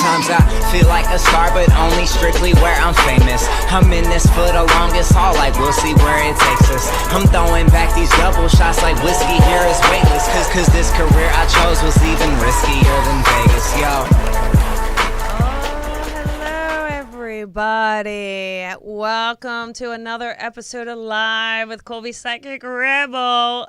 Sometimes I feel like a star, but only strictly where I'm famous. I'm in this for the longest haul, like we'll see where it takes us. I'm throwing back these double shots like whiskey here is weightless. Cause this career I chose was even riskier than Vegas, yo. Hello everybody. Welcome to another episode of Live with Colby Psychic Rebel.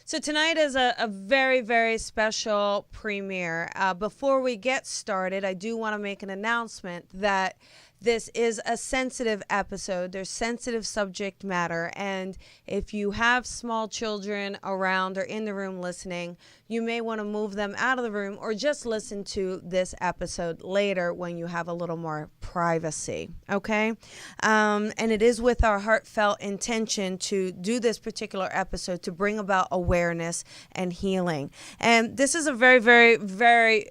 So tonight is a very, very special premiere. Before we get started, I do want to make an announcement that this is a sensitive episode. There's sensitive subject matter. And if you have small children around or in the room listening, you may want to move them out of the room or just listen to this episode later when you have a little more privacy. Okay? And it is with our heartfelt intention to do this particular episode to bring about awareness and healing. And this is a very, very, very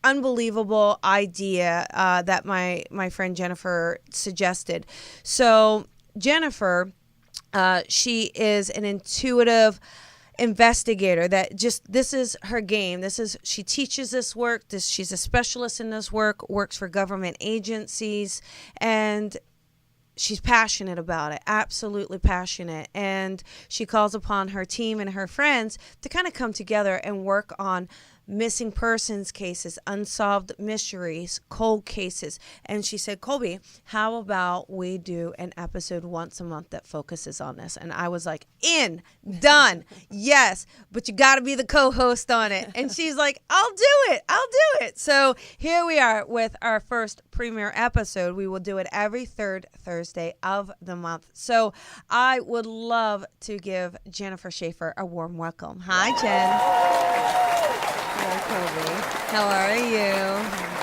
unbelievable idea that my friend Jennifer suggested. So Jennifer, she is an intuitive investigator that this is her game. She teaches this work. She's a specialist in this work, works for government agencies, and she's passionate about it, absolutely passionate. And she calls upon her team and her friends to kind of come together and work on missing persons cases, unsolved mysteries, cold cases. And she said, Colby, how about we do an episode once a month that focuses on this? And I was like, done. Yes, but you got to be the co-host on it. And she's like, I'll do it. So here we are with our first premiere episode. We will do it every third Thursday of the month. So I would love to give Jennifer Shaffer a warm welcome. Hi, Jen. Hello, Colby. How are you?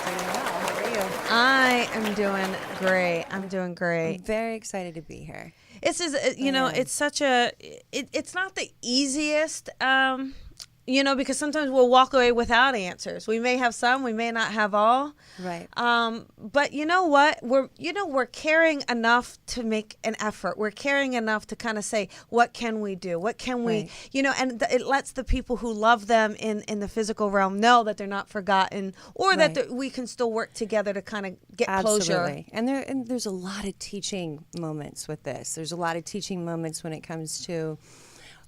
I'm doing well. How are you? I am doing great. I'm very excited to be here. This is, it's such it's not the easiest, because sometimes we'll walk away without answers. We may have some, we may not have all. Right. But you know what? We're caring enough to make an effort. We're caring enough to kind of say, what can we do? What can we, and it lets the people who love them in the physical realm know that they're not forgotten, or that we can still work together to kind of get closure. Absolutely. And there's a lot of teaching moments with this. There's a lot of teaching moments when it comes to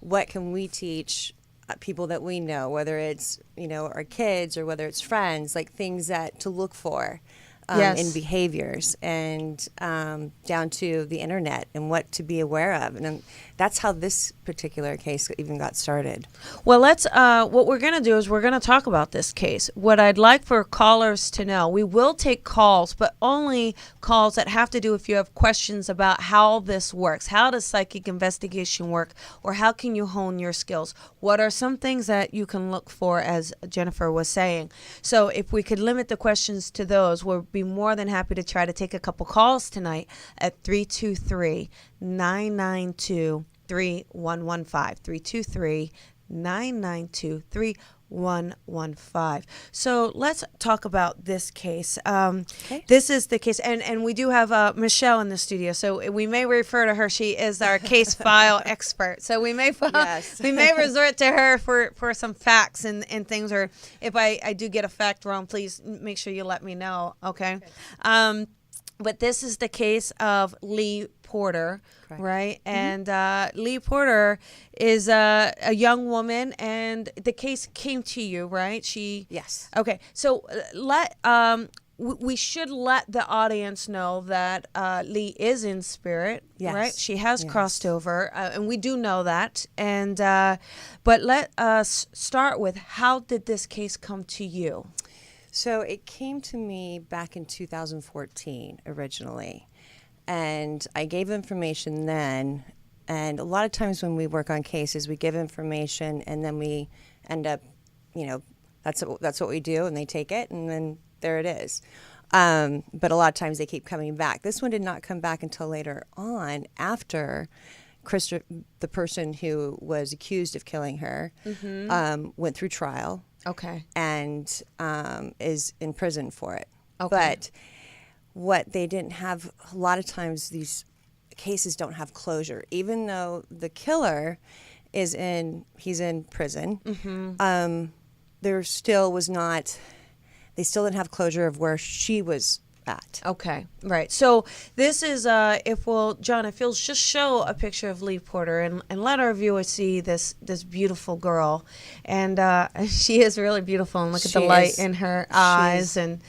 what can we teach people that we know, whether it's, our kids or whether it's friends, like things that to look for in behaviors, and down to the internet and what to be aware of. And that's how this particular case even got started. Well, let's, what we're going to do is we're going to talk about this case. What I'd like for callers to know, we will take calls, but only calls that have to do if you have questions about how this works. How does psychic investigation work? Or how can you hone your skills? What are some things that you can look for, as Jennifer was saying? So if we could limit the questions to those, we'll be more than happy to try to take a couple calls tonight at 323-992-3115. 323-992-3115. So let's talk about this case. Okay. This is the case, and we do have Michelle in the studio, so we may refer to her. She is our case file expert. So we may we may resort to her for some facts and things, or if I do get a fact wrong, please make sure you let me know. Okay. But this is the case of Leigh Porter, correct, right? Mm-hmm. And Leigh Porter is a young woman, and the case came to you, right? Yes. Okay. So we should let the audience know that Leigh is in spirit, right? She has crossed over, and we do know that. And but let us start with, how did this case come to you? So it came to me back in 2014 originally, and I gave information then. And a lot of times when we work on cases, we give information and then we end up, that's what we do, and they take it, and then there it is. But a lot of times they keep coming back. This one did not come back until later on, after the person who was accused of killing her, went through trial. Okay. And is in prison for it. Okay. But what they didn't have, a lot of times these cases don't have closure. Even though the killer he's in prison, there still was not they still didn't have closure of where she was at. Okay, right. So this is, John, if you'll just show a picture of Leigh Porter and let our viewers see this beautiful girl. And she is really beautiful. And look at the light in her eyes. And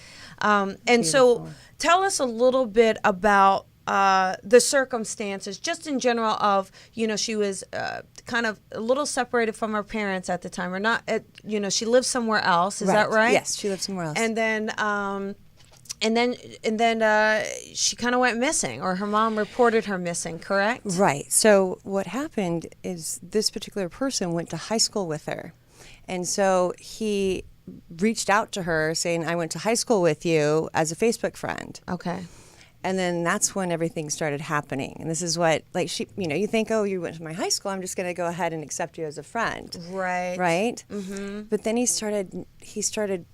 so tell us a little bit about the circumstances, just in general of, she was kind of a little separated from her parents at the time, or not, she lived somewhere else. Is that right? Yes, she lived somewhere else. And then she kind of went missing, or her mom reported her missing, correct? Right. So what happened is this particular person went to high school with her. And so he reached out to her saying, I went to high school with you as a Facebook friend. Okay. And then that's when everything started happening. And this is what, like, she, you think, oh, you went to my high school, I'm just going to go ahead and accept you as a friend. Right. Right? Mm-hmm. But then he started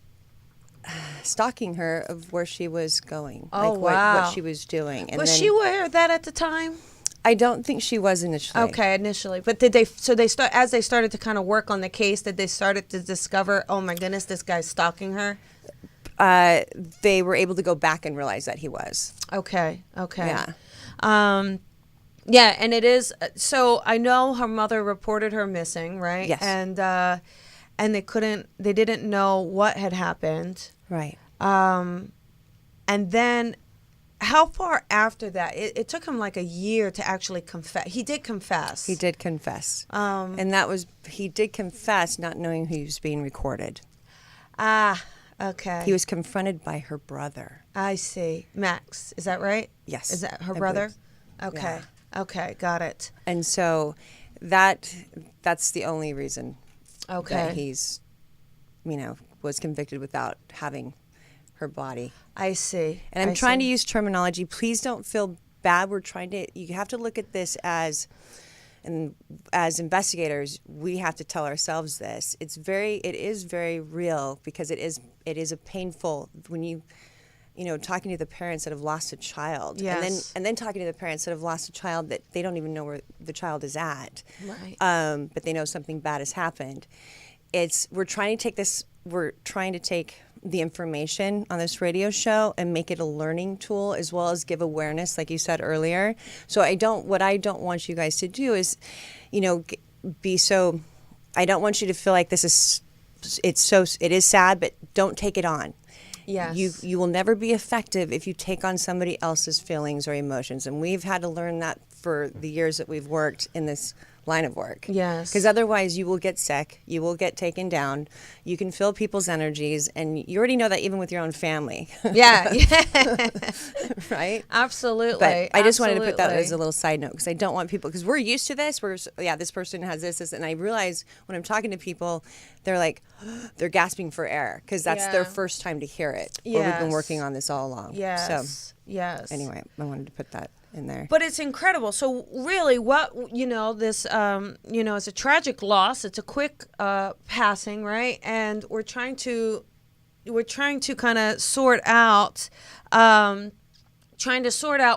stalking her of where she was going. Oh, like wow. what she was doing. And Was then, she aware of that at the time? I don't think she was initially. Okay, initially. But did they, as they started to kind of work on the case, did they started to discover, oh my goodness, this guy's stalking her? They were able to go back and realize that he was. Okay. Yeah. Yeah, and it is, so I know her mother reported her missing, right? Yes. And they didn't know what had happened. Right. And then how far after that? It took him like a year to actually confess. He did confess. He did confess. And he did confess not knowing who was being recorded. Okay. He was confronted by her brother. I see. Max, is that right? Yes. Is that her I brother? believe. Okay. Yeah. Okay, got it. And so that's the only reason that he's, was convicted without having her body. I see. And I'm trying to use terminology. Please don't feel bad. You have to look at this as investigators, we have to tell ourselves this. It is very real, because it is a painful, when talking to the parents that have lost a child. Yes. And then talking to the parents that have lost a child that they don't even know where the child is at. Right. But they know something bad has happened. We're trying to take the information on this radio show and make it a learning tool, as well as give awareness, like you said earlier. So what I don't want you guys to do is, I don't want you to feel like it is sad, but don't take it on. Yes. You will never be effective if you take on somebody else's feelings or emotions. And we've had to learn that for the years that we've worked in this line of work. Yes. Because otherwise you will get sick, you will get taken down, you can feel people's energies, and you already know that even with your own family. Yeah. Right? Absolutely. But I just wanted to put that as a little side note, because I don't want people, because we're used to this, this person has this, and I realize when I'm talking to people, they're like, they're gasping for air, because that's their first time to hear it. Or we've been working on this all along. Yes. So, yes. Anyway, I wanted to put that in there. But it's incredible. So really this, it's a tragic loss. It's a quick passing, right? And we're trying to kind of sort out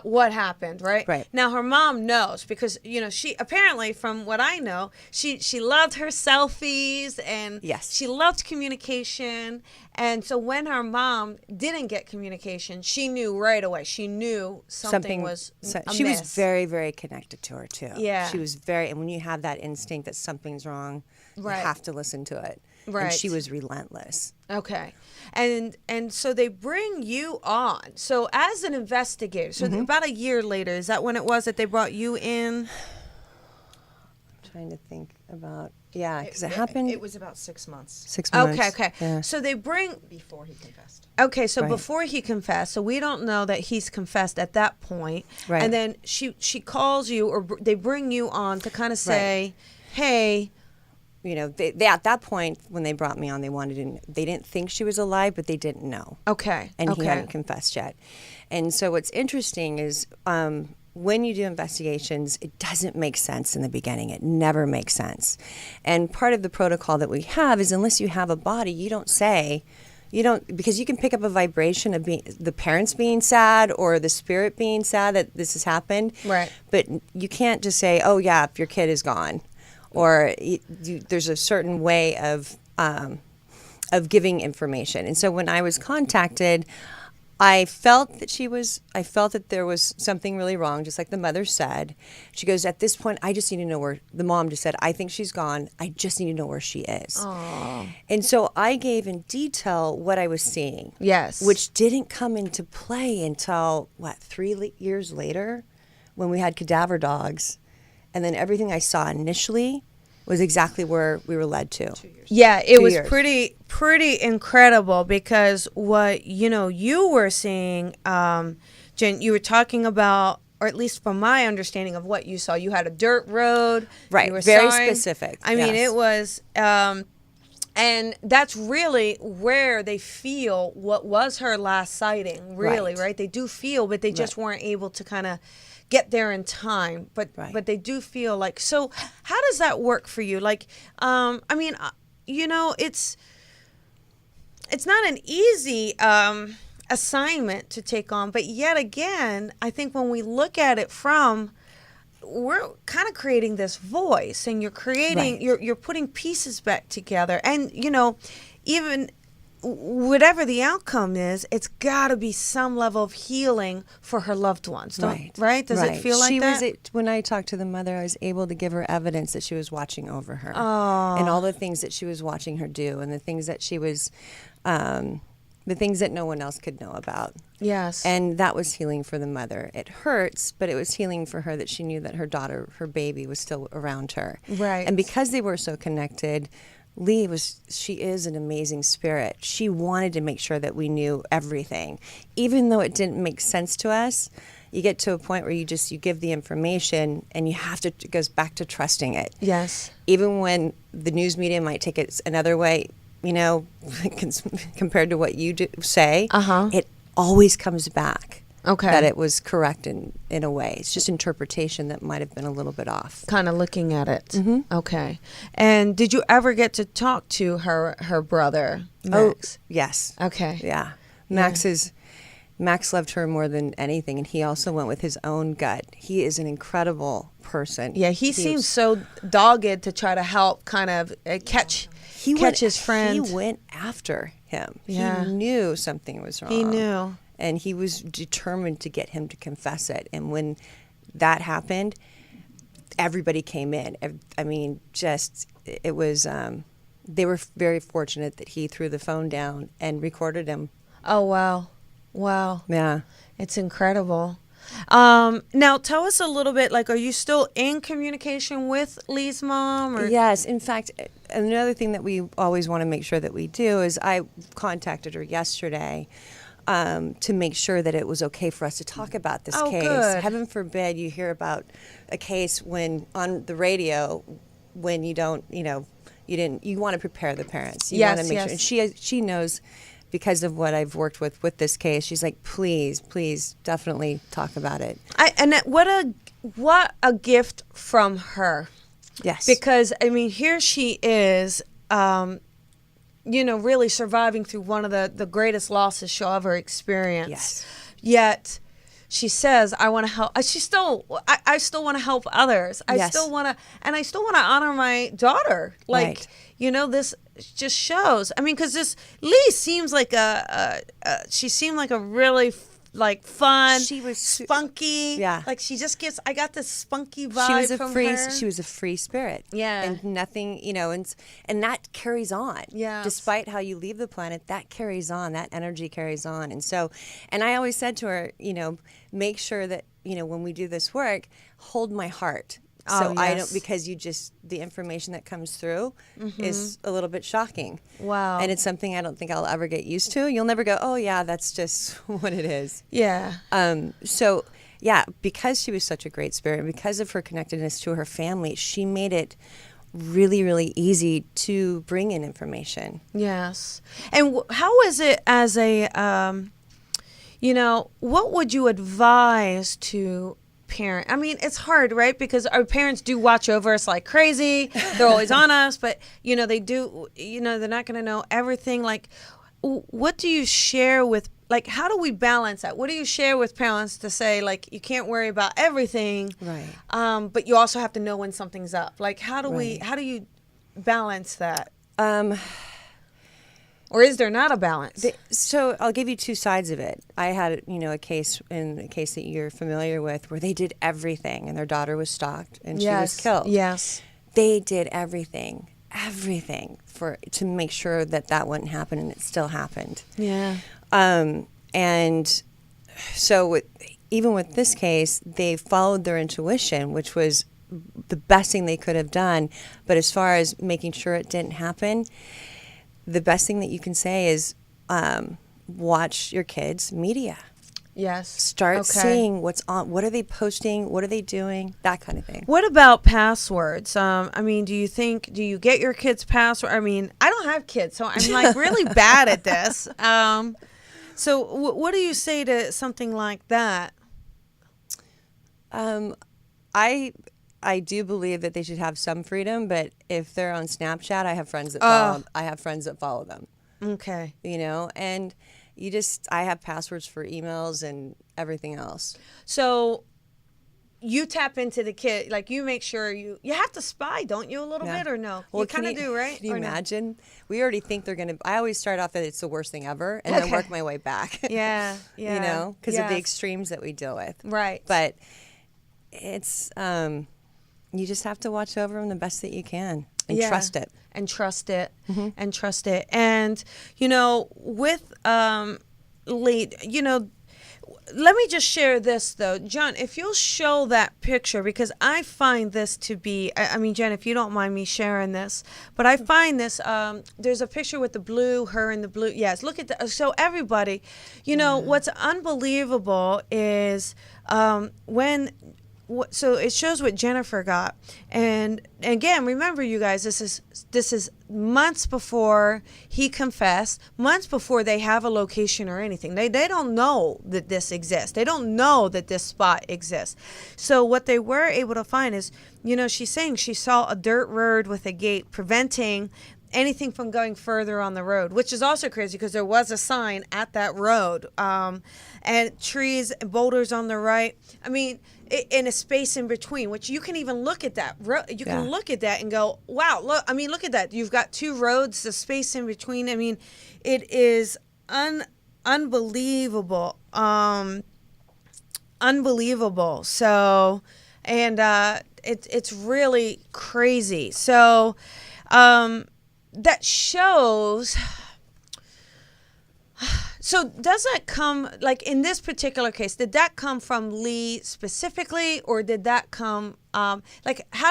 what happened, right? Right. Now her mom knows, because she apparently, from what I know, she loved her selfies, and yes, she loved communication. And so when her mom didn't get communication, she knew right away. She knew something was amiss. She was very, very connected to her too. Yeah. She was and when you have that instinct that something's wrong, right, you have to listen to it. Right. And she was relentless. Okay. And so they bring you on. So as an investigator, so about a year later, is that when it was that they brought you in? I'm trying to think about, because it happened. It was about 6 months. 6 months. Okay. Yeah. So they bring... Before he confessed. Okay, so Right. before he confessed, so we don't know that he's confessed at that point. Right. And then she calls you, or they bring you on to kind of say, hey... They at that point, when they brought me on, they didn't think she was alive, but they didn't know. Okay. And he hadn't confessed yet. And so what's interesting is when you do investigations, it doesn't make sense in the beginning. It never makes sense. And part of the protocol that we have is, unless you have a body, you don't, because you can pick up a vibration of the parents being sad, or the spirit being sad that this has happened. Right. But you can't just say, oh yeah, if your kid is gone. Or there's a certain way of of giving information. And so when I was contacted, I felt that there was something really wrong, just like the mother said. She goes, at this point, I just need to know where, the mom just said, I think she's gone. I just need to know where she is. Aww. And so I gave in detail what I was seeing. Yes. Which didn't come into play until, 3 years later, when we had cadaver dogs. And then everything I saw initially was exactly where we were led to. 2 years. Yeah, it 2 was years. pretty incredible, because what you were seeing, Jen, you were talking about, or at least from my understanding of what you saw, you had a dirt road. Right, You were very sawing- specific, I mean, yes. it was, and that's really where they feel what was her last sighting, really, right? They do feel, but they just weren't able to kind of get there in time, but they do feel like. So how does that work for you? Like, I mean, it's not an easy assignment to take on, but yet again, I think when we look at it we're kind of creating this voice, and you're creating, you're putting pieces back together, and even whatever the outcome is, it's got to be some level of healing for her loved ones, right? Does it feel like that? When I talked to the mother, I was able to give her evidence that she was watching over her, and all the things that she was watching her do, and the things that she was, the things that no one else could know about. Yes. And that was healing for the mother. It hurts, but it was healing for her that she knew that her daughter, her baby, was still around her. Right. And because they were so connected, she is an amazing spirit. She wanted to make sure that we knew everything. Even though it didn't make sense to us, you get to a point where you give the information, and it goes back to trusting it. Yes. Even when the news media might take it another way, compared to what you say, it always comes back. Okay. That it was correct in a way. It's just interpretation that might have been a little bit off. Kind of looking at it. Mm-hmm. Okay. And did you ever get to talk to her brother, Max? Oh, yes. Okay. Yeah. Max loved her more than anything, and he also went with his own gut. He is an incredible person. Yeah, he seems so dogged to try to help kind of catch his friend. He went after him. Yeah. He knew something was wrong. He knew. And he was determined to get him to confess it. And when that happened, everybody came in. I mean, it was, they were very fortunate that he threw the phone down and recorded him. Oh, wow. Wow. Yeah. It's incredible. Now, tell us a little bit, are you still in communication with Lee's mom? Or? Yes. In fact, another thing that we always want to make sure that we do is I contacted her yesterday to make sure that it was okay for us to talk about this case. Good. Heaven forbid you hear about a case on the radio when you don't, you want to prepare the parents. You want to make sure. And she knows, because of what I've worked with this case, she's like, please, definitely talk about it. What a gift from her. Yes. Because, I mean, here she is, really surviving through one of the greatest losses she'll ever experience. Yes. Yet she says, I want to help. I still want to help others. I still want to honor my daughter. This just shows. I mean, because this Leigh seems like she seemed like a really fun. She was spunky. Yeah. She just gets. I got this spunky vibe from her. She was a free spirit. Yeah. And nothing, and that carries on. Yeah. Despite how you leave the planet, that carries on. That energy carries on. And so, and I always said to her, make sure that, when we do this work, hold my heart. So I don't, because the information that comes through is a little bit shocking. Wow. And it's something I don't think I'll ever get used to. You'll never go, oh yeah, that's just what it is. Yeah. So yeah, because she was such a great spirit, and because of her connectedness to her family, she made it really, really easy to bring in information. Yes. And how is it as a, what would you advise to parent? I mean, it's hard, right? Because our parents do watch over us like crazy. They're always on us, but they do, they're not going to know everything. What do you share with, how do we balance that? What do you share with parents to say, you can't worry about everything, right? But you also have to know when something's up. How do you balance that? Or is there not a balance? So I'll give you two sides of it. I had, a case that you're familiar with where they did everything and their daughter was stalked and she was killed. Yes. They did everything to make sure that wouldn't happen, and it still happened. Yeah. And so even with this case, they followed their intuition, which was the best thing they could have done. But as far as making sure it didn't happen, the best thing that you can say is watch your kids' media. Yes. Start seeing what's on. What are they posting? What are they doing? That kind of thing. What about passwords? Do you get your kids' password? I don't have kids, so I'm like really bad at this. So what do you say to something like that? I do believe that they should have some freedom, but if they're on Snapchat, I have friends that follow them. Okay. And I have passwords for emails and everything else. So you tap into the kid, like you make sure you have to spy, don't you, a little bit, or no? Well, you kind of do, right? Can you or imagine? No? We already think they're going to, I always start off that it's the worst thing ever and then work my way back. Yeah. Because of the extremes that we deal with. Right. But it's, you just have to watch over them the best that you can and trust it. And trust it. Mm-hmm. And trust it. And, with Leigh, let me just share this, though. John, if you'll show that picture, because I find this to be, Jen, if you don't mind me sharing this, but I find this, there's a picture with her in the blue. Yes, look at that. So everybody, what's unbelievable is so it shows what Jennifer got, and again, remember, you guys, this is months before he confessed, months before they have a location or anything. They don't know that this exists. They don't know that this spot exists. So what they were able to find is, she's saying she saw a dirt road with a gate preventing anything from going further on the road, which is also crazy because there was a sign at that road, and trees, boulders on the right. In a space in between, which you can even look at that. You can look at that and go, wow, look at that. You've got two roads, the space in between. It is unbelievable. Unbelievable. So, and it's really crazy. So, that shows. So does that come, like in this particular case, did that come from Leigh specifically, or did that come, how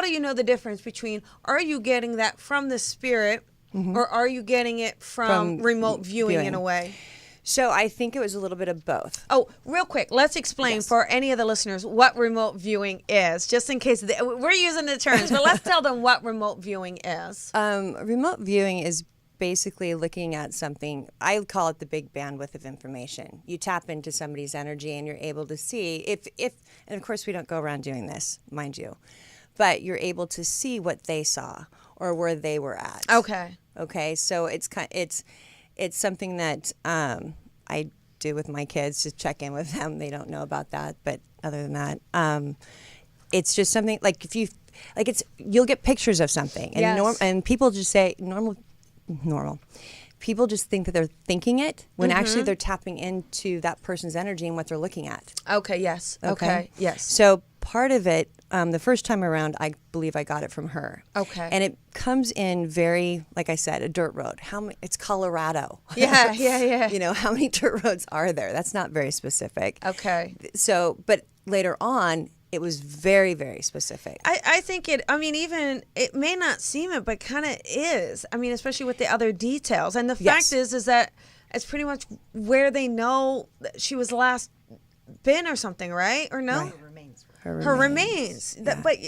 do you know the difference between, are you getting that from the spirit, or are you getting it from remote viewing in a way? So I think it was a little bit of both. Oh, real quick, let's explain for any of the listeners what remote viewing is, just in case we're using the terms, but let's tell them what remote viewing is. Remote viewing is basically looking at something. I call it the big bandwidth of information. You tap into somebody's energy and you're able to see if and of course we don't go around doing this, mind you, but you're able to see what they saw or where they were at. Okay. So it's something that I do with my kids to check in with them. They don't know about that, but other than that, it's just something like you'll get pictures of something and and people just say normal. People just think that they're thinking it when actually they're tapping into that person's energy and what they're looking at. Okay, yes. Okay, yes. So part of it, the first time around, I believe I got it from her. Okay. And it comes in very, like I said, a dirt road. It's Colorado. Yeah. How many dirt roads are there? That's not very specific. Okay. So, but later on, it was very, very specific. I think even it may not seem it, but kind of is. Especially with the other details. And the fact is that it's pretty much where they know that she was last been or something, right? Or no? Right. Her remains.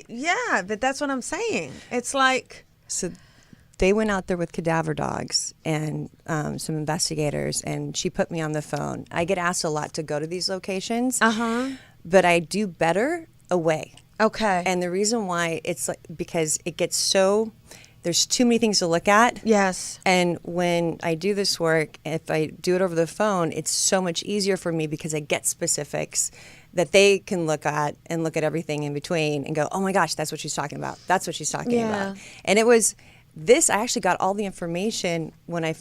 Yeah. But that's what I'm saying. It's like. So they went out there with cadaver dogs and some investigators, and she put me on the phone. I get asked a lot to go to these locations. But I do better away. Okay. And the reason why it's because it gets there's too many things to look at. Yes. And when I do this work, if I do it over the phone, it's so much easier for me because I get specifics that they can look at and look at everything in between and go, oh my gosh, that's what she's talking about. That's what she's talking about. And it was I actually got all the information when I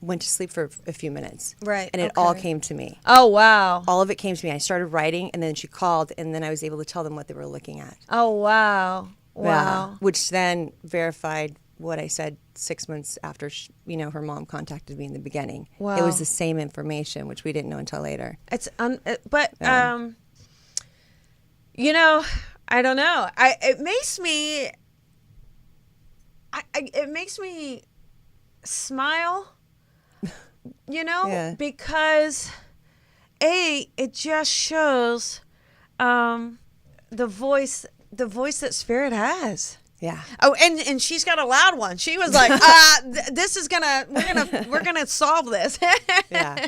went to sleep for a few minutes. Right, And it all okay. came to me. Oh, wow. All of it came to me. I started writing, and then she called, and then I was able to tell them what they were looking at. Oh, wow. Wow. Yeah. Which then verified what I said 6 months after, her mom contacted me in the beginning. Wow. It was the same information, which we didn't know until later. It's I don't know. It makes me smile, Yeah. because it just shows the voice that Spirit has. Yeah. Oh, and she's got a loud one. She was like, this is we're gonna solve this. Yeah.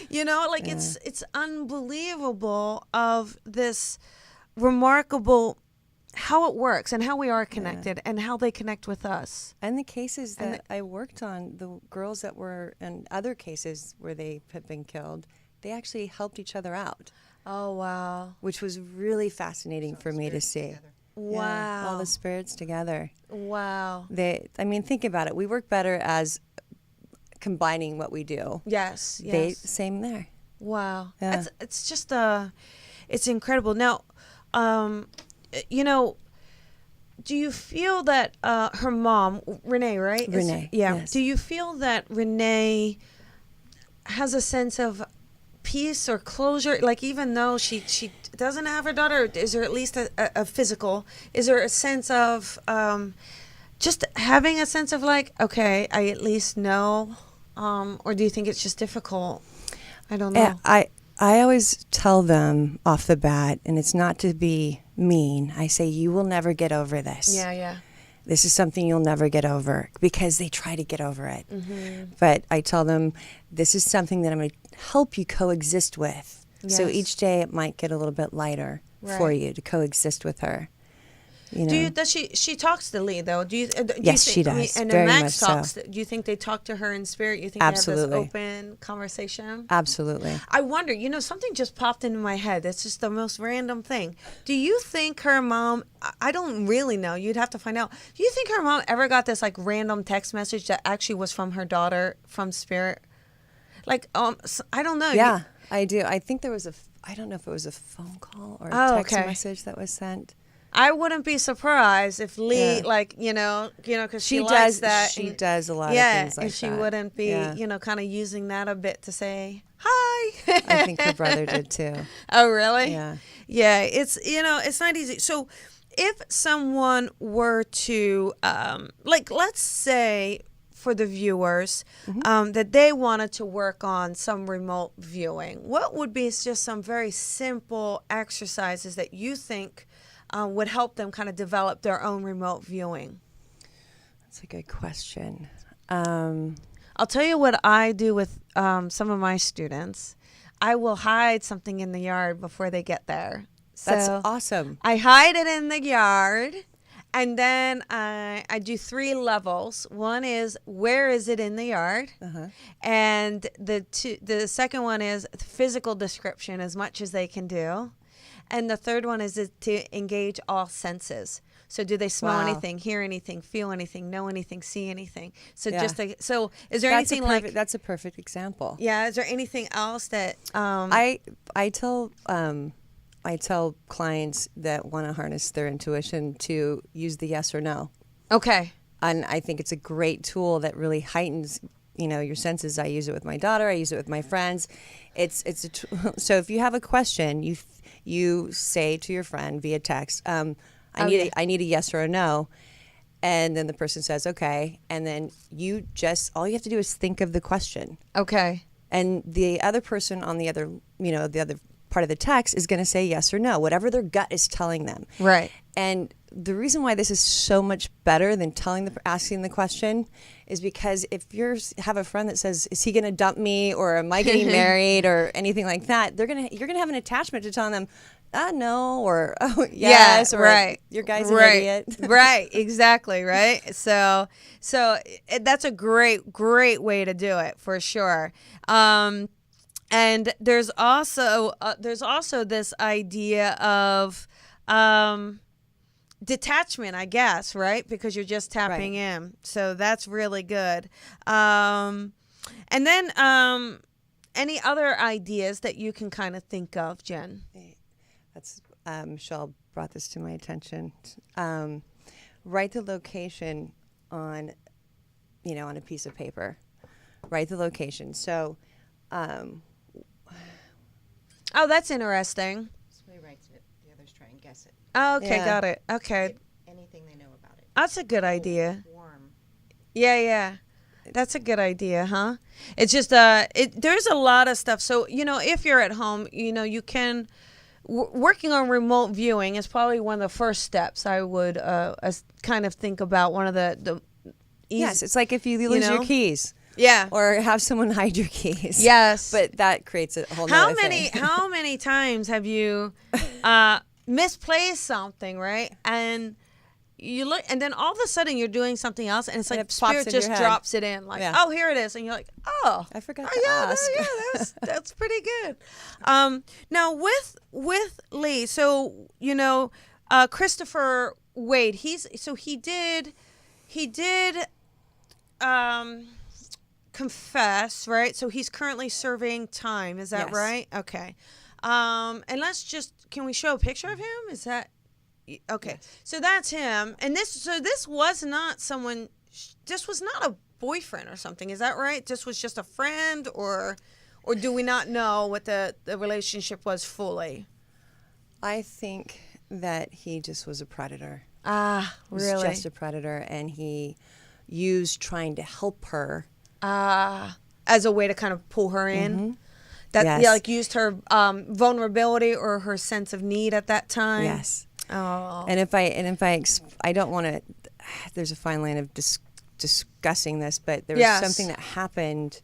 It's unbelievable of this remarkable how it works and how we are connected and how they connect with us. And the cases that I worked on, the girls that were in other cases where they had been killed, they actually helped each other out, Oh, wow. which was really fascinating for me to see. Wow. Yeah, all the spirits together. Wow. Think about it. We work better as combining what we do. Yes. Same there. Wow. Yeah. It's just it's incredible. Now, do you feel that her mom, Renee, right? Renee, Yeah. yes. Do you feel that Renee has a sense of peace or closure? Like, even though she doesn't have her daughter, is there at least a physical? Is there a sense of just having a sense of like, okay, I at least know? Or do you think it's just difficult? I don't know. I always tell them off the bat, and it's not to be mean, I say, you will never get over this. Yeah. This is something you'll never get over, because they try to get over it. Mm-hmm. But I tell them, this is something that I'm going to help you coexist with. So Yes. each day it might get a little bit lighter for Right. you to coexist with her. You know? Does she talks to Leigh though? Do you Yes, think, she does. and Very Max much so. talks. Do you think they talk to her in spirit? You think Absolutely. they have this open conversation? Absolutely. I wonder. Something just popped into my head. It's just the most random thing. Do you think her mom? I don't really know. You'd have to find out. Do you think her mom ever got this like random text message that actually was from her daughter from spirit? Like, I don't know. Yeah, I do. I think there was I don't know if it was a phone call or a text message that was sent. I wouldn't be surprised if Leigh, Yeah. because she does likes that. She and- does a lot of yeah, things like and she that. wouldn't be, Yeah. kind of using that a bit to say hi. I think her brother did too. Oh, really? Yeah. Yeah, it's it's not easy. So, if someone were to let's say for the viewers that they wanted to work on some remote viewing, what would be just some very simple exercises that you think would help them kind of develop their own remote viewing? That's a good question. I'll tell you what I do with some of my students. I will hide something in the yard before they get there. That's So awesome. I hide it in the yard, and then I do 3 levels. One is, where is it in the yard? And the second one is physical description, as much as they can do. And the third one is to engage all senses. So do they smell Wow. anything, hear anything, feel anything, know anything, see anything? So Yeah. so is there That's anything like, that's a perfect example. yeah, is there anything else that I tell clients that want to harness their intuition to use the yes or no. okay. And I think it's a great tool that really heightens, your senses. I use it with my daughter. I use it with my friends. So if you have a question, you say to your friend via text, I need a yes or a no. And then the person says, okay. And then all you have to do is think of the question. Okay. And the other person on the other part of the text is going to say yes or no, whatever their gut is telling them. Right. And the reason why this is so much better than asking the question is because if you have a friend that says, is he going to dump me, or am I getting married, or anything like that, you're going to have an attachment to telling them, no, or oh, yes, or right. your guy's an right. idiot. Right, exactly, right? So that's a great way to do it, for sure. And there's also this idea of detachment, I guess, right? Because you're just tapping in. So that's really good. And then any other ideas that you can kind of think of, Jen? That's Michelle brought this to my attention. Write the location on a piece of paper. Write the location. So, Oh, that's interesting. So he writes it. The others try and guess it. Oh, okay, Yeah. got it. Okay, Anything they know about it. that's a good idea. Warm. Yeah. That's a good idea, huh? It's just there's a lot of stuff. So, if you're at home, you can working on remote viewing is probably one of the first steps I would kind of think about. One of the yes, it's like if you lose your know? keys. Yeah. Or have someone hide your keys. Yes. But that creates a whole How nother many thing. how many times have you misplaced something, right? And you look, and then all of a sudden you're doing something else, and it's And like it pops spirit in just your head. drops it in, like, Yeah. oh, here it is, and you're like, oh, I forgot oh, to ask. Yeah, that's pretty good. Now with Leigh, so Christopher Wade, he did confess, right? So he's currently serving time. Is that Yes. right? Okay. And can we show a picture of him? Is that okay? Yes. So that's him. And this was not someone. This was not a boyfriend or something. Is that right? This was just a friend, or do we not know what the relationship was fully? I think that he just was a predator. Ah, He was really? just a predator, and he used trying to help her. As a way to kind of pull her in. That Yes. yeah, like used her vulnerability or her sense of need at that time. Yes. Oh. And if I don't want to. There's a fine line of discussing this, but there was Yes. something that happened.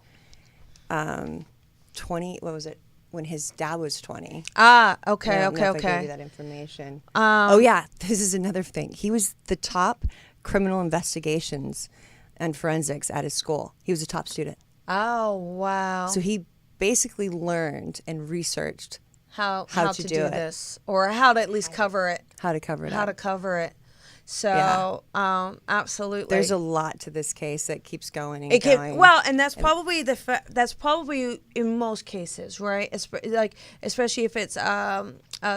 20. What was it? When his dad was 20. Okay, I don't know if I gave okay. you that information. Oh yeah, this is another thing. He was the top criminal investigations and forensics at his school. He was a top student. Oh wow. So he basically learned and researched how to to do do it. this, or how to at least cover it. how to cover it How up. to cover it. So absolutely. There's a lot to this case that keeps going and It can, going. well, and that's probably that's probably in most cases, right? Especially if it's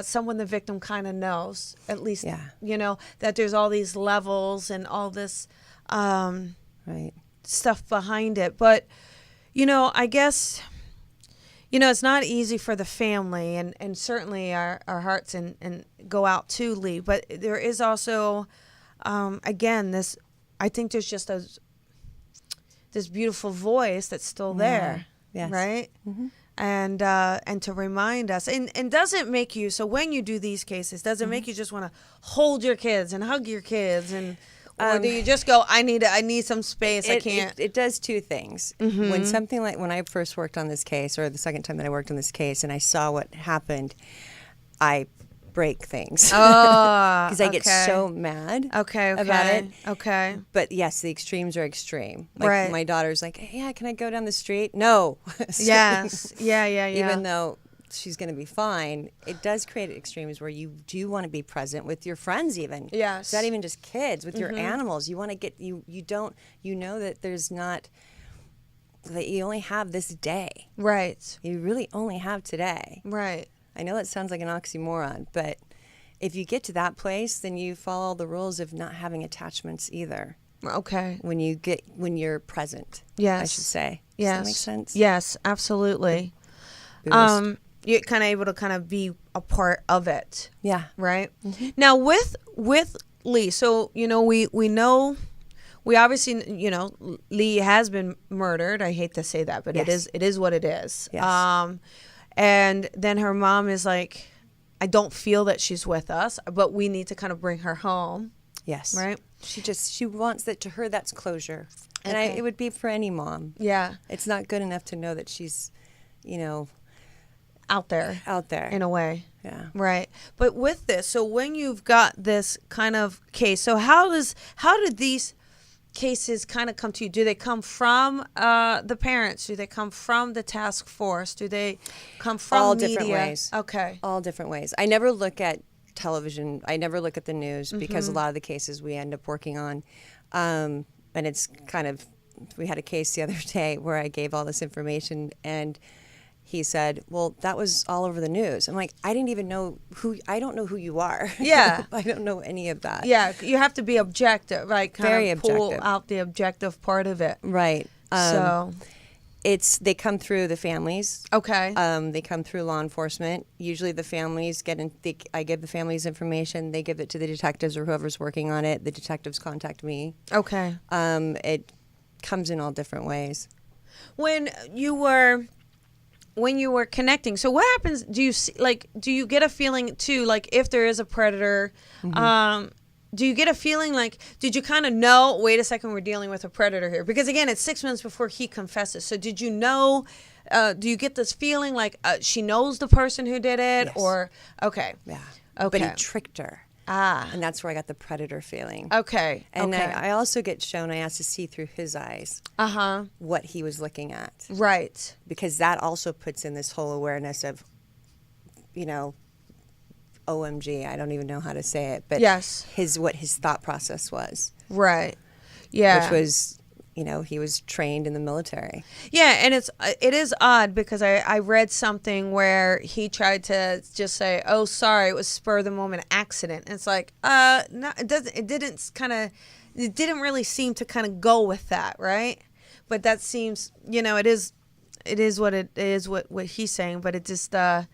someone the victim kind of knows, at least, Yeah. that there's all these levels and all this right. stuff behind it. But, I guess, it's not easy for the family, and certainly our hearts and go out to Leigh. But there is also, again, I think there's just this beautiful voice that's still there, Yes. right? Mm-hmm. And to remind us, and doesn't make you, so when you do these cases, doesn't make you just want to hold your kids and hug your kids, or do you just go, I need some space, I can't. It does two things. When I first worked on this case, or the second time that I worked on this case, and I saw what happened, I break things. Because I get so mad about it. Okay. But yes, the extremes are extreme. Right. My daughter's like, hey, yeah, can I go down the street? No. Yes. Yeah. Even though she's going to be fine, it does create extremes where you do want to be present with your friends even. Yes. It's not even just kids, with your animals. You want to get, you know that there's not, that you only have this day. Right. You really only have today. Right. I know that sounds like an oxymoron, but if you get to that place, then you follow the rules of not having attachments either. Okay. When you're present. Yes. I should say. Yes. Does that make sense? Yes, absolutely. Buddhist. You're kind of able to kind of be a part of it, Yeah. right? Now with Leigh, so we know, we obviously Leigh has been murdered. I hate to say that, but Yes. it is what it is. Yes. And then her mom is like, I don't feel that she's with us, but we need to kind of bring her home. Yes. Right. She wants that, to her that's closure. And Okay. it would be for any mom. Yeah. It's not good enough to know that she's, Out there. out there. In a way. Yeah. Right. But with this, so when you've got this kind of case, so how did these cases kind of come to you? Do they come from the parents? Do they come from the task force? Do they come from All media? different ways. Okay. All different ways. I never look at television. I never look at the news because a lot of the cases we end up working on, and it's kind of we had a case the other day where I gave all this information, and he said, well, that was all over the news. I'm like, I don't know who you are. Yeah. I don't know any of that. Yeah, you have to be objective, right? Very pull objective. out the objective part of it. Right. So they come through the families. okay. They come through law enforcement. Usually the families I give the families information. They give it to the detectives or whoever's working on it. The detectives contact me. Okay. It comes in all different ways. When you were connecting, so what happens? Do you get a feeling too, like if there is a predator, do you get a feeling like, did you kind of know, wait a second, we're dealing with a predator here? Because again, it's 6 months before he confesses. So did you know, do you get this feeling like she knows the person who did it? Yes. Or, okay. Yeah. Okay. But he tricked her. And that's where I got the predator feeling. Okay. And okay. I also get shown, I asked to see through his eyes what he was looking at. Right. Because that also puts in this whole awareness of, OMG, I don't even know how to say it, but yes. what his thought process was. Right. Yeah. Which was, he was trained in the military. Yeah, and it is odd because I read something where he tried to just say, "Oh, sorry, it was spur of the moment accident." And it's like, no, it doesn't. It didn't really seem to kind of go with that, right? But that seems, it is what it is. What he's saying, but it just, how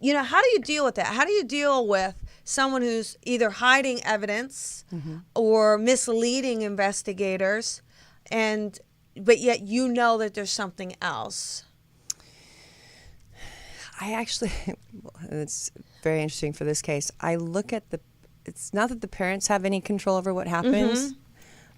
do you deal with that? How do you deal with someone who's either hiding evidence or misleading investigators? But yet that there's something else. I actually, it's very interesting for this case. I look at it's not that the parents have any control over what happens,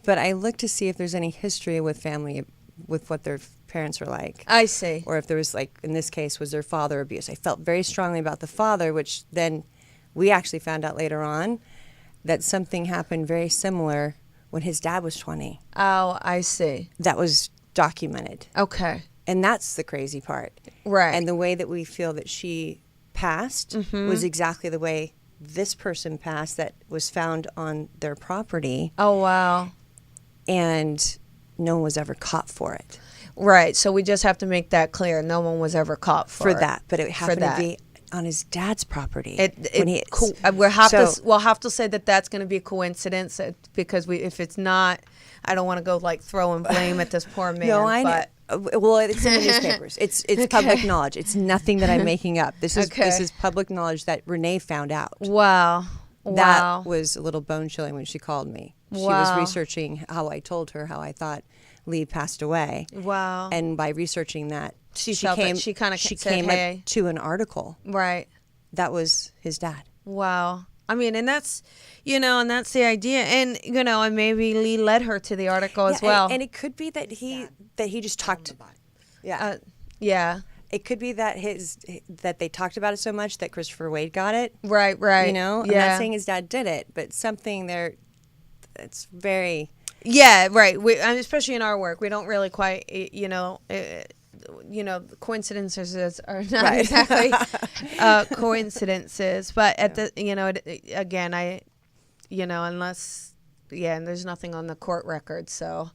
but I look to see if there's any history with family, with what their parents are like. I see. Or if there was, like, in this case, was there father abuse. I felt very strongly about the father, which then we actually found out later on that something happened very similar when his dad was 20. Oh, I see. That was documented. Okay. And that's the crazy part. Right. And the way that we feel that she passed was exactly the way this person passed that was found on their property. Oh, wow. And no one was ever caught for it. Right. So we just have to make that clear. No one was ever caught for that. But it happened to be on his dad's property. We'll have to say that that's going to be a coincidence because if it's not, I don't want to go like throwing blame at this poor man. No, I know. Well, it's in the newspapers. It's public knowledge. It's nothing that I'm making up. This is public knowledge that Renee found out. Wow. That was a little bone chilling when she called me. She was researching how I told her how I thought Leigh passed away. Wow. And by researching that, she came up to an article. Right. That was his dad. Wow. I mean, and that's, and that's the idea. And, and maybe Leigh led her to the article as well. And it could be that he just talked. Yeah. Yeah. It could be that that they talked about it so much that Christopher Wade got it. Right. I'm not saying his dad did it, but something there, it's very. Yeah, right. Especially in our work, we don't really quite, coincidences are not exactly coincidences. But at unless, and there's nothing on the court record. So,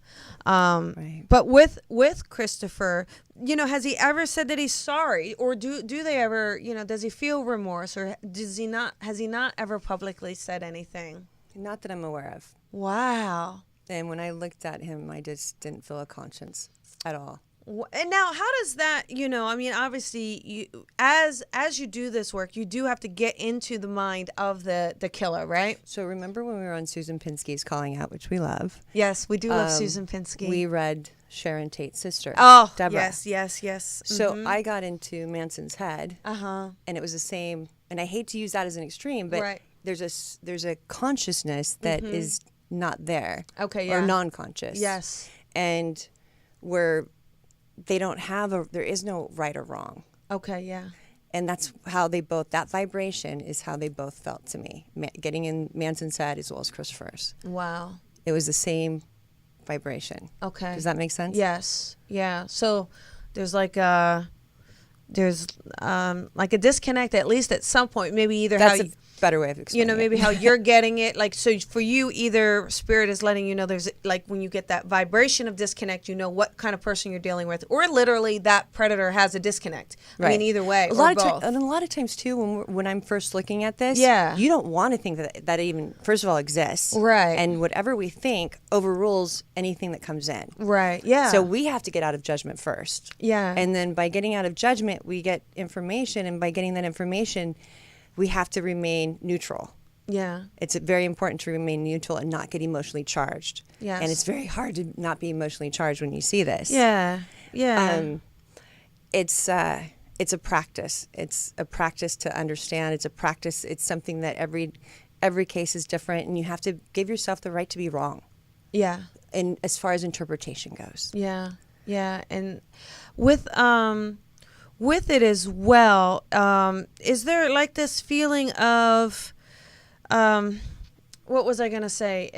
right. But with Christopher, has he ever said that he's sorry, or do they ever, does he feel remorse, or has he not ever publicly said anything? Not that I'm aware of. Wow. And when I looked at him, I just didn't feel a conscience at all. And now, how does that, obviously, as you do this work, you do have to get into the mind of the killer, right? So remember when we were on Susan Pinsky's Calling Out, which we love? Yes, we do love Susan Pinsky. We read Sharon Tate's sister, Deborah. Yes. So I got into Manson's head, and it was the same. And I hate to use that as an extreme, but there's a consciousness that is not there. Okay, or non-conscious. Yes. And where they don't have there is no right or wrong. Okay, yeah. And that's how that vibration is how they both felt to me. Getting in Manson's head as well as Christopher's. Wow. It was the same vibration. Okay. Does that make sense? Yes. Yeah. So there's like a disconnect, at least at some point, maybe either better way of explaining it. maybe how you're getting it. Like, so for you, either spirit is letting you know there's, like, when you get that vibration of disconnect, you know what kind of person you're dealing with, or literally that predator has a disconnect. Right. I mean, either way, a lot or of both. and a lot of times too, when I'm first looking at this, Yeah. you don't want to think that even, first of all, exists. Right. And whatever we think overrules anything that comes in. Right. Yeah. So we have to get out of judgment first. Yeah. And then by getting out of judgment, we get information. And by getting that information, we have to remain neutral. Yeah. It's very important to remain neutral and not get emotionally charged. Yes. And it's very hard to not be emotionally charged when you see this. Yeah. Yeah. It's a practice. It's a practice to understand. It's a practice. It's something that every case is different, and you have to give yourself the right to be wrong. Yeah. And as far as interpretation goes. Yeah. Yeah. And with it as well, is there like this feeling of, what was I going to say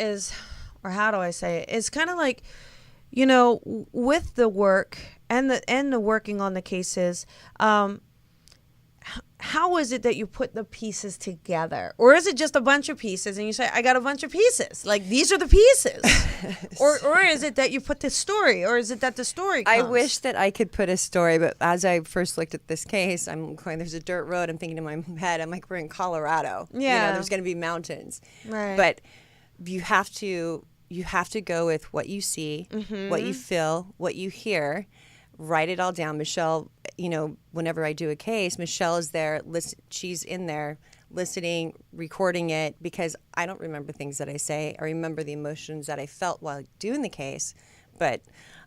or how do I say it? It's kind of like, with the work and the working on the cases, how is it that you put the pieces together? Or is it just a bunch of pieces and you say, I got a bunch of pieces, like these are the pieces? or is it that you put the story, or is it that the story comes? I wish that I could put a story, but as I first looked at this case, I'm going, there's a dirt road. I'm thinking in my head, I'm like, we're in Colorado. Yeah. There's going to be mountains. Right. But you have to go with what you see, what you feel, what you hear. Write it all down. Michelle, whenever I do a case, Michelle is there. She's in there listening, recording it, because I don't remember things that I say. I remember the emotions that I felt while doing the case. But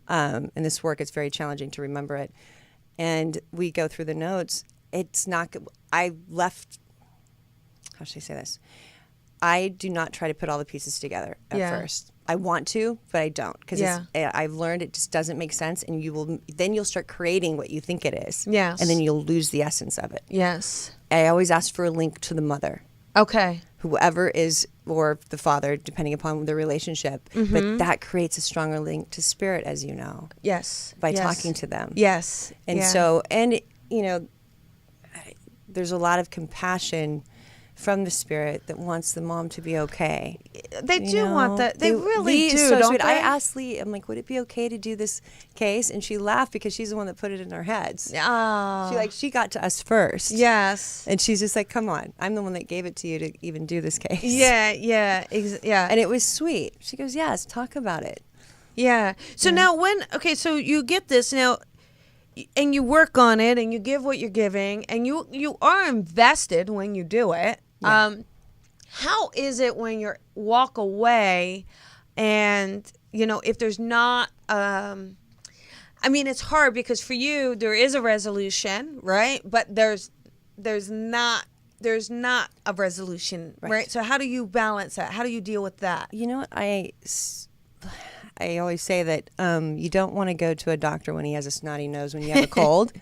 in this work, it's very challenging to remember it. And we go through the notes. It's not good. How should I say this? I do not try to put all the pieces together at first. I want to, but I don't, because I've learned it just doesn't make sense, and you'll start creating what you think it is. Yes. And then you'll lose the essence of it. Yes. I always ask for a link to the mother. Okay. Whoever is, or the father, depending upon the relationship. But that creates a stronger link to spirit, as you know. Yes. By talking to them. Yes. And there's a lot of compassion from the spirit that wants the mom to be okay. They do want that. They really Lee do. is so don't sweet. they? I asked Lee, I'm like, would it be okay to do this case? And she laughed because she's the one that put it in our heads. Oh. She got to us first. Yes. And she's just like, come on, I'm the one that gave it to you to even do this case. Yeah. Yeah. Yeah. And it was sweet. She goes, yes, talk about it. Yeah. So now so you get this now, and you work on it, and you give what you're giving, and you are invested when you do it. Yeah. How is it when you walk away and, if there's not, it's hard because for you, there is a resolution, right? But there's not a resolution, right? So how do you balance that? How do you deal with that? You know what? I always say that you don't want to go to a doctor when he has a snotty nose when you have a cold.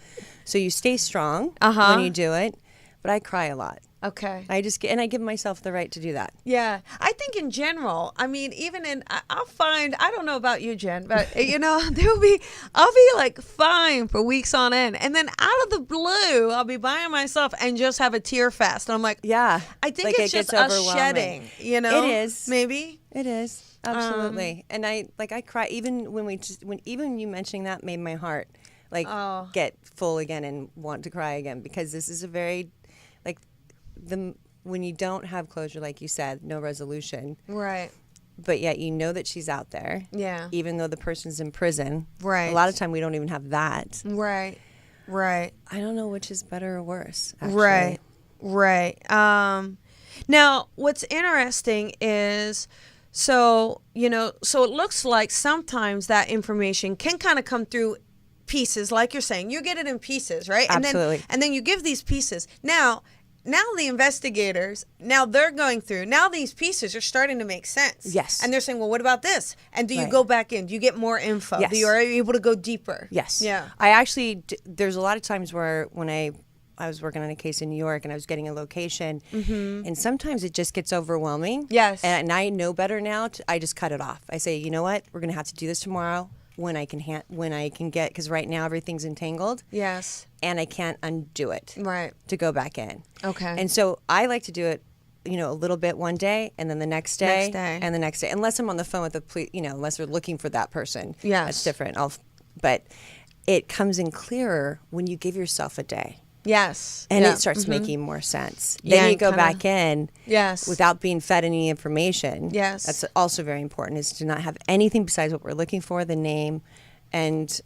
So you stay strong when you do it. But I cry a lot. Okay. I give myself the right to do that. Yeah. I think in general, I'll find, I don't know about you, Jen, but I'll be like fine for weeks on end. And then out of the blue, I'll be by myself and just have a tear fest. And I'm like, yeah. I think it's just us shedding, It is. Maybe. It is. Absolutely. And I cry even when you mentioning that made my heart get full again and want to cry again, because this is a very when you don't have closure, like you said, no resolution. Right. But yet that she's out there. Yeah. Even though the person's in prison. Right. A lot of time we don't even have that. Right. Right. I don't know which is better or worse, actually. Right. Now, what's interesting is, so it looks like sometimes that information can kind of come through pieces, like you're saying. You get it in pieces, right? Absolutely. And then you give these pieces. Now the investigators, they're going through. Now these pieces are starting to make sense. Yes. And they're saying, well, what about this? And do you go back in? Do you get more info? Yes. Are you able to go deeper? Yes. Yeah. I actually, there's a lot of times where when I was working on a case in New York and I was getting a location, and sometimes it just gets overwhelming. Yes. And I know better now. I just cut it off. I say, you know what? We're going to have to do this tomorrow when I can get, because right now everything's entangled. Yes. And I can't undo it. Right. To go back in. Okay. And so I like to do it a little bit one day, and then the next day, Next day. and the next day. Unless I'm on the phone with the police, unless they're looking for that person. Yes. That's different. But it comes in clearer when you give yourself a day. Yes. And Yeah. it starts making more sense. Yeah, Then you and go kinda- back in Yes. without being fed any information. Yes. That's also very important, is to not have anything besides what we're looking for, the name, and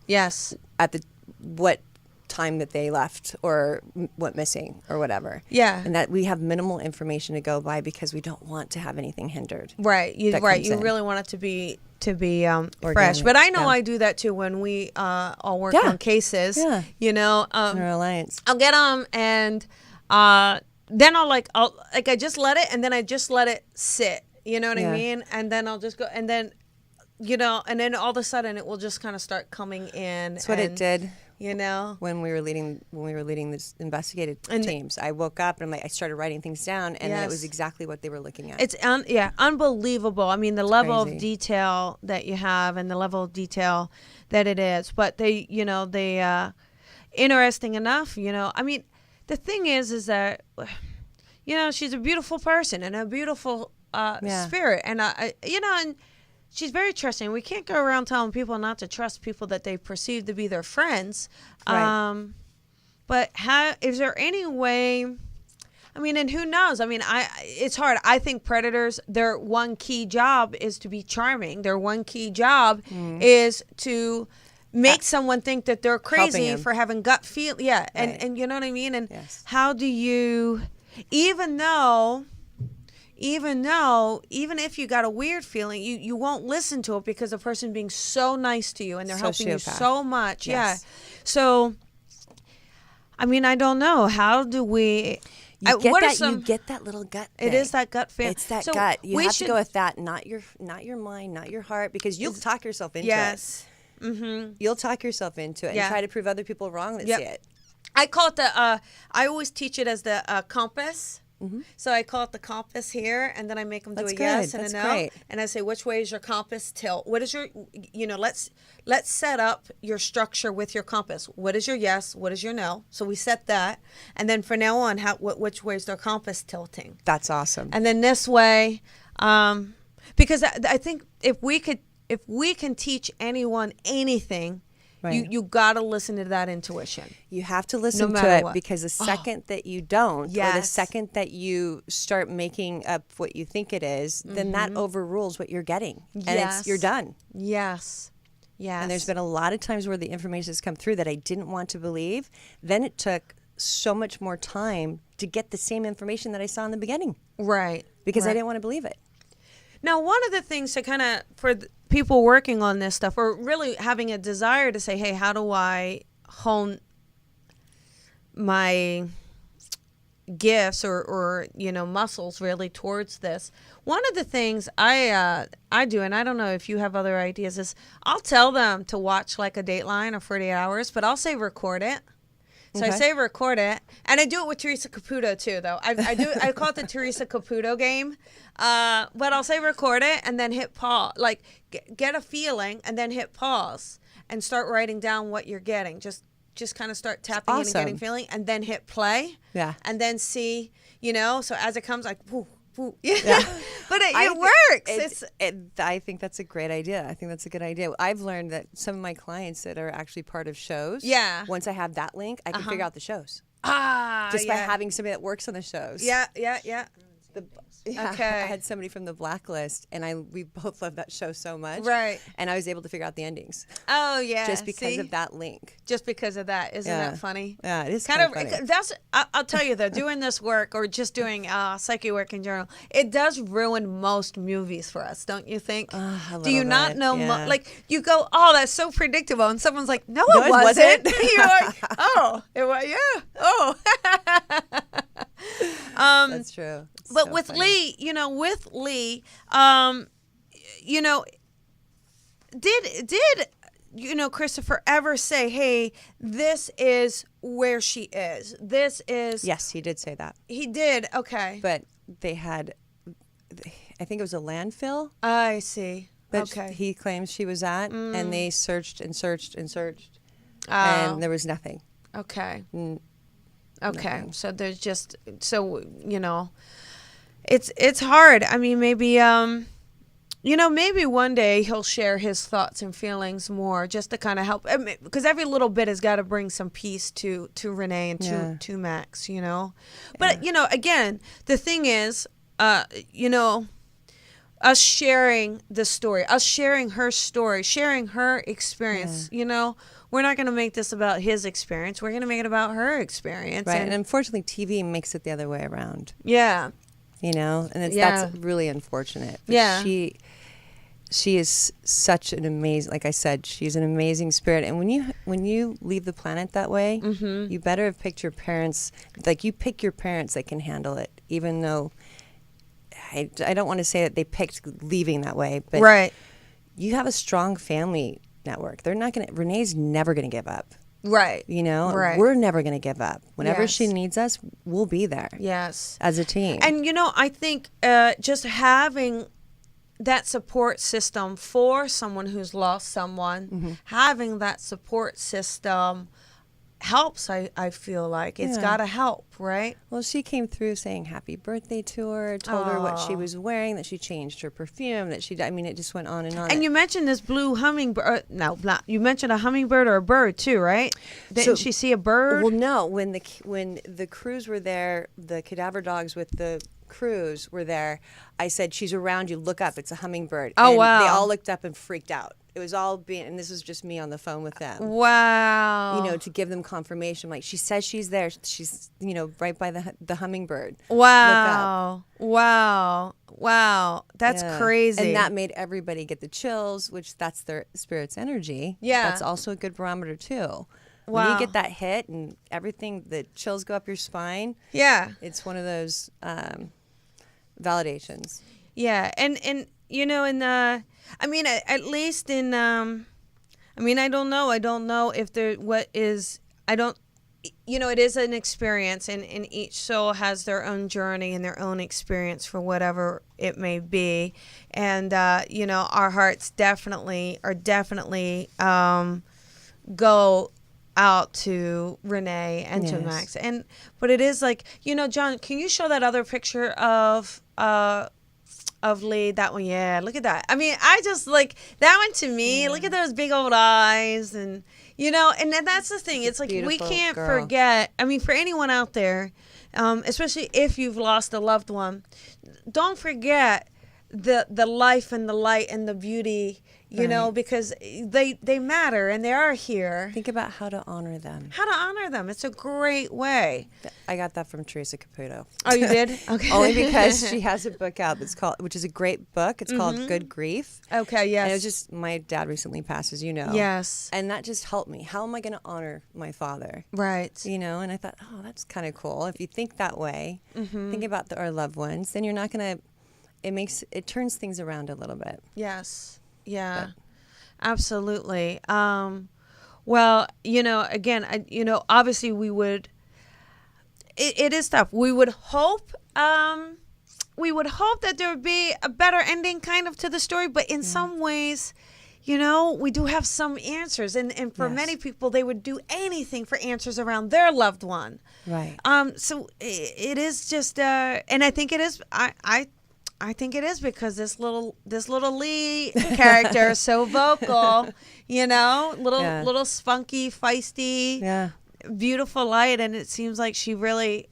Yes. at what time that they left or went missing or whatever. Yeah. And that we have minimal information to go by because we don't want to have anything hindered. Right. You that right. comes You in. really want it to be fresh. Organic, But I know yeah. I do that too when we all work Yeah. on cases. Yeah. Our alliance. I'll get them and then I just let it, and then I just let it sit. You know what I Yeah. mean? And then I'll just go, and then and then all of a sudden it will just kind of start coming in. That's what it did. When we were leading this investigative teams. I woke up and I started writing things down, and then it was Yes. exactly what they were looking at. It's unbelievable. I mean, the level crazy. of detail that you have and the level of detail that it is. But they interesting enough, I mean, the thing is that, she's a beautiful person and a beautiful spirit. And, and she's very trusting. We can't go around telling people not to trust people that they perceive to be their friends. Right. But is there any way? I mean, and who knows? I mean, it's hard. I think predators, their one key job is to be charming. Their one key job is to make someone think that they're crazy him. for having gut feel. Yeah, Right. and you know what I mean? And Yes. how do you, even if you got a weird feeling, you won't listen to it because the person being so nice to you and they're helping you Sociopath. so much. Yes. Yeah. So, I mean, I don't know. How do we? You get what are that. some? You get that little gut thing. It is that gut feeling. It's that So gut. You we have should- to go with that, not your mind, not your heart, because you'll talk yourself into Yes. it. You'll talk yourself into it Yeah. and try to prove other people wrong that Yep. see it. I call it I always teach it as the compass. So I call it the compass here, and then I make them do That's a yes good. and a That's no, great. and I say, which way is your compass tilt? What is your, let's set up your structure with your compass. What is your yes? What is your no? So we set that, and then from now on, which way is their compass tilting? That's awesome. And then this way, because I think if we can teach anyone anything, Right. you got to listen to that intuition. You have to listen to matter it what. because the second that you don't, or the Yes. second that you start making up what you think it is, then that overrules what you're getting, and Yes. you're done. Yes. Yes. And there's been a lot of times where the information has come through that I didn't want to believe. Then it took so much more time to get the same information that I saw in the beginning right. because I right. didn't want to believe it. Now, one of the things to kind of, for people working on this stuff, or really having a desire to say, hey, how do I hone my gifts or muscles really towards this? One of the things I do, and I don't know if you have other ideas, is I'll tell them to watch like a Dateline or 48 Hours, but I'll say record it. So I Okay. say record it, and I do it with Teresa Caputo too. Though I call it the Teresa Caputo game, but I'll say record it and then hit pause, like get a feeling and then hit pause and start writing down what you're getting. Just kind of start tapping in and getting awesome. feeling, and then hit play. Yeah. And then see, so as it comes, like woo, woo. Yeah. But it works. I think that's a great idea. I think that's a good idea. I've learned that some of my clients that are actually part of shows, Yeah. once I have that link, I can figure out the shows just by yeah. having somebody that works on the shows. Yeah. Yeah, Okay. I had somebody from The Blacklist, and we both love that show so much. Right. And I was able to figure out the endings Oh yeah. just because See? of that link. Just because of that. Isn't Yeah. that funny? Yeah, it is Kind kinda of. funny. That's. I'll tell you though, doing this work or just doing psyche work in general, it does ruin most movies for us, don't you think? A Do you little not bit, know? yeah. Like you go, oh, that's so predictable, and someone's like, no, No, it it wasn't. wasn't. You're like, oh, it was. Yeah. Oh. That's true. It's But so with funny. Leigh, did Christopher ever say, hey, this is where she is? This is. Yes, he did say that. He did. Okay. But they had, I think it was a landfill I see. that Okay. he claims she was at, and they searched and searched and searched, Oh. and there was nothing. Okay. Okay. Nothing. So there's just, it's hard. I mean, maybe, maybe one day he'll share his thoughts and feelings more just to kind of help. Because every little bit has got to bring some peace to Renee and to Max, But, again, the thing is, us sharing the story, us sharing her story, sharing her experience, we're not going to make this about his experience. We're going to make it about her experience. Right. And unfortunately, TV makes it the other way around. Yeah. And that's really unfortunate. But she is such an amazing, like I said, she's an amazing spirit. And when you leave the planet that way, you better have picked your parents, like you pick your parents that can handle it, even though I don't want to say that they picked leaving that way, but right. You have a strong family network. Renee's never going to give up. Right. Right. We're never going to give up. Whenever she needs us, we'll be there. Yes. As a team. And, I think just having that support system for someone who's lost someone, having that support system helps. I feel like it's got to help, right? Well, she came through saying happy birthday to her, told her what she was wearing, that she changed her perfume, that it just went on and on. And you mentioned this blue hummingbird. You mentioned a hummingbird or a bird too, right? Didn't she see a bird? Well, no. When the crews were there, the cadaver dogs with the crews were there, I said, she's around you, look up, it's a hummingbird. Oh, and wow. They all looked up and freaked out. It was all and this was just me on the phone with them. Wow. To give them confirmation. Like, she says she's there. She's, right by the hummingbird. Wow. Wow. That's crazy. And that made everybody get the chills, which that's their spirit's energy. Yeah. That's also a good barometer, too. Wow. When you get that hit and everything, the chills go up your spine. Yeah. It's one of those validations. Yeah. And at least in, I don't know if there, it is an experience, and each soul has their own journey and their own experience for whatever it may be. And, our hearts definitely go out to Renee and to Max. But it is like, John, can you show that other picture of Leigh? That one, look at that. I just like that one to me. Look at those big old eyes, and and then that's the thing. It's like we can't forget. For anyone out there, especially if you've lost a loved one, don't forget the life and the light and the beauty. Because they matter and they are here. Think about how to honor them. It's a great way. I got that from Teresa Caputo. Oh, you did? Okay. Only because she has a book out which is a great book. It's called Good Grief. Okay, yes. And it was just, my dad recently passed, as you know. Yes. And that just helped me. How am I going to honor my father? Right. And I thought, that's kind of cool. If you think that way, think about our loved ones, then you're not going to, it turns things around a little bit. Yes. Yeah, absolutely. Well, again, obviously we would, it is tough. We would hope that there would be a better ending kind of to the story, but in some ways, we do have some answers, and for many people, they would do anything for answers around their loved one. Right. So it is just, and I think it is, I think it is because this little Leigh character is so vocal, little spunky, feisty, beautiful light, and it seems like she really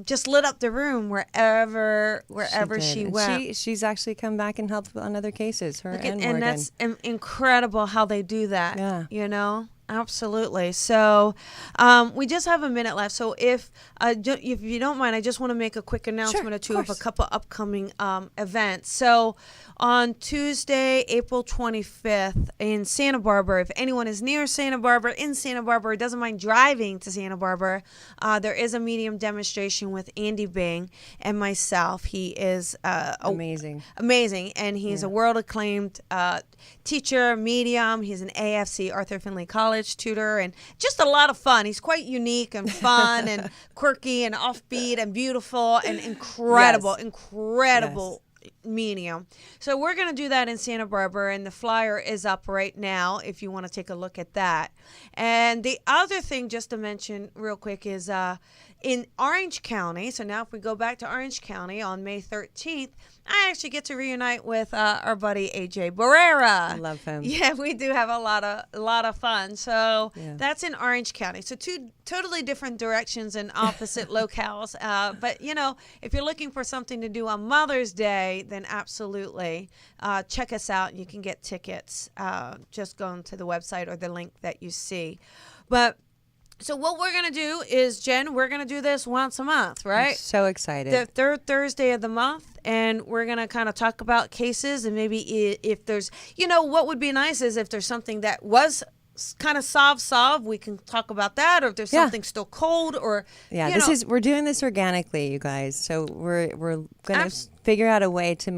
just lit up the room wherever she went. She's actually come back and helped on other cases. And that's incredible how they do that. Yeah. Absolutely. So we just have a minute left. So if you don't mind, I just want to make a quick announcement or two of a couple upcoming events. So on Tuesday, April 25th in Santa Barbara, if anyone is near Santa Barbara, in Santa Barbara, doesn't mind driving to Santa Barbara, there is a medium demonstration with Andy Bing and myself. He is amazing, and he's a world-acclaimed teacher, medium. He's an AFC, Arthur Finley College tutor, and just a lot of fun. He's quite unique and fun and quirky and offbeat and beautiful and incredible medium. So we're going to do that in Santa Barbara, and the flyer is up right now if you want to take a look at that. And the other thing, just to mention real quick, is in Orange County. So now if we go back to Orange County on May 13th, I actually get to reunite with our buddy AJ Barrera. I love him. Yeah, we do have a lot of fun. So that's in Orange County. So two totally different directions and opposite locales. But if you're looking for something to do on Mother's Day, then absolutely check us out. You can get tickets just going to the website or the link that you see. But so what we're going to do is, Jen, we're going to do this once a month, right? I'm so excited. The third Thursday of the month, and we're going to kind of talk about cases, and maybe if there's, what would be nice is if there's something that was kind of solved, we can talk about that, or if there's something still cold, or we're doing this organically, you guys. So we're going to figure out a way to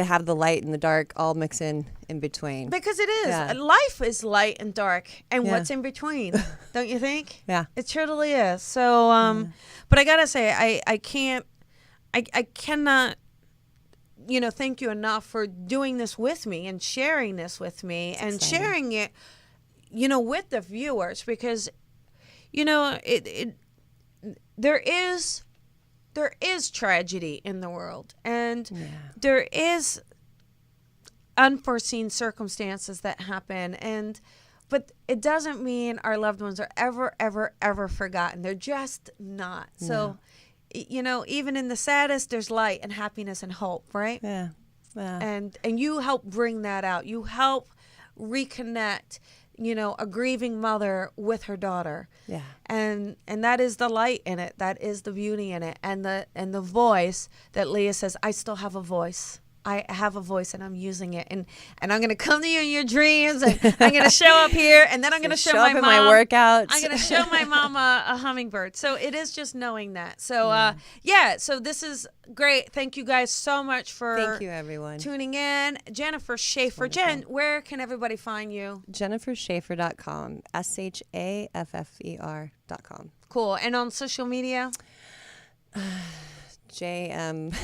have the light and the dark all mix in between. Because it is. Life is light and dark, and what's in between, don't you think? Yeah. It truly is. So, but I got to say, I cannot, thank you enough for doing this with me and sharing this with me and sharing it, with the viewers, because, there is tragedy in the world, and there is unforeseen circumstances that happen, but it doesn't mean our loved ones are ever forgotten. They're just not. So, even in the saddest, there's light and happiness and hope, right? Yeah. And you help bring that out. You help reconnect a grieving mother with her daughter. Yeah. And that is the light in it. That is the beauty in it. And the voice that Lea says, I still have a voice. I have a voice, and I'm using it. And I'm going to come to you in your dreams, and I'm going to show up here, and then I'm going to show my mom. my workouts. I'm going to show my mom a hummingbird. So it is just knowing that. So, so this is great. Thank you guys so much for Thank you, everyone. Tuning in. Jennifer Shaffer. Jen, where can everybody find you? JenniferShaffer.com. SHAFFER.com. Cool. And on social media? JM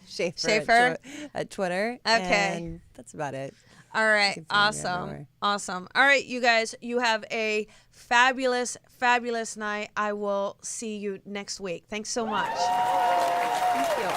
Shaffer at Twitter. Okay. And that's about it. All right. Awesome. Awesome. All right, you guys, you have a fabulous night. I will see you next week. Thanks so much. Thank you.